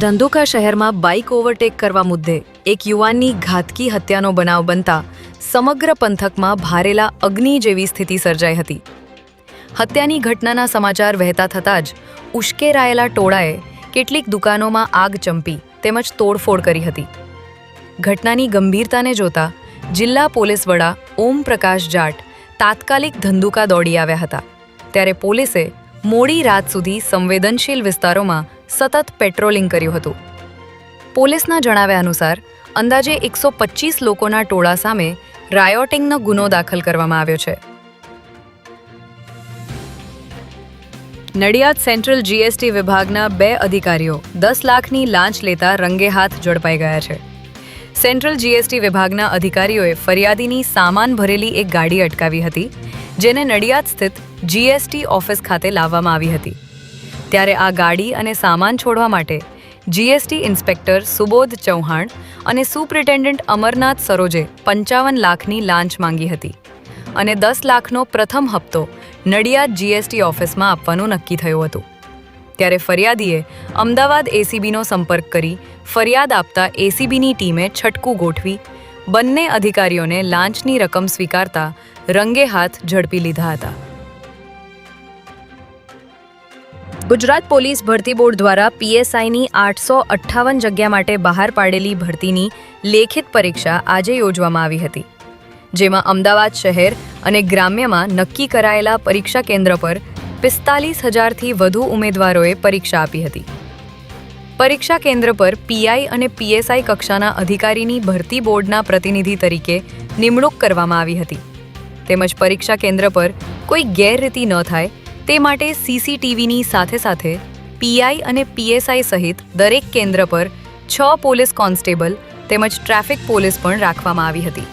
ધંધુકા શહેરમાં bike overtake કરવા મુદ્દે એક યુવાનની ઘાતકી હત્યાનો બનાવ બનતા સમગ્ર પંથકમાં ભારેલા અગ્નિ જેવી સ્થિતિ સર્જાઈ હતી. હત્યાની ઘટનાના સમાચાર વહેતા થતાં જ ઉશ્કેરાયેલા ટોળાએ કેટલીક દુકાનોમાં આગ ચંપી તેમજ તોડફોડ કરી હતી. ઘટનાની ગંભીરતાને જોતા જિલ્લા પોલીસ વડા ઓમ પ્રકાશ જાટ તાત્કાલિક ધંધુકા દોડી આવ્યા હતા. ત્યારે પોલીસે મોડી રાત સુધી સંવેદનશીલ વિસ્તારોમાં સતત પેટ્રોલિંગ કર્યું હતું. પોલીસના જણાવ્યા અનુસાર અંદાજે 125 લોકોના ટોળા સામે રાયોટિંગનો ગુનો દાખલ કરવામાં આવ્યો છે. નડિયાદ સેન્ટ્રલ જીએસટી વિભાગના 2 અધિકારીઓ 10 લાખની લાંચ લેતા રંગે હાથ ઝડપાઈ ગયા છે. સેન્ટ્રલ જીએસટી વિભાગના અધિકારીઓએ ફરિયાદીની સામાન ભરેલી એક ગાડી અટકાવી હતી, જેને નડિયાદ સ્થિત જીએસટી ઓફિસ ખાતે લાવવામાં આવી હતી. ત્યારે આ ગાડી અને સામાન છોડવા માટે જીએસટી ઇન્સ્પેક્ટર સુબોધ ચૌહાણ અને સુપ્રિન્ટેન્ડન્ટ અમરનાથ સરોજે 55 લાખની લાંચ માંગી હતી અને 10 લાખનો પ્રથમ હપ્તો નડિયાદ જીએસટી ઓફિસમાં આપવાનું નક્કી થયું હતું. ત્યારે ફરિયાદીએ અમદાવાદ એસીબીનો સંપર્ક કરી ફરિયાદ આપતા એસીબીની ટીમે છટકું ગોઠવી બંને અધિકારીઓને લાંચની રકમ સ્વીકારતા રંગે હાથ ઝડપી લીધા હતા. ગુજરાત પોલીસ ભરતી બોર્ડ દ્વારા પીએસઆઈની 858 જગ્યા માટે બહાર પાડેલી ભરતીની લેખિત પરીક્ષા આજે યોજવામાં આવી હતી, જેમાં અમદાવાદ શહેર અને ગ્રામ્યમાં નક્કી કરાયેલા પરીક્ષા કેન્દ્ર પર 45,000થી વધુ ઉમેદવારોએ પરીક્ષા આપી હતી. પરીક્ષા કેન્દ્ર પર પીઆઈ અને પીએસઆઈ કક્ષાના અધિકારીની ભરતી બોર્ડના પ્રતિનિધિ તરીકે નિમણૂક કરવામાં આવી હતી. તેમજ પરીક્ષા કેન્દ્ર પર કોઈ ગેરરીતિ ન થાય તે માટે સીસીટીવીની સાથે સાથે પીઆઈ અને પીએસઆઈ સહિત દરેક કેન્દ્ર પર 6 પોલીસ કોન્સ્ટેબલ તેમજ ટ્રાફિક પોલીસ પણ રાખવામાં આવી હતી.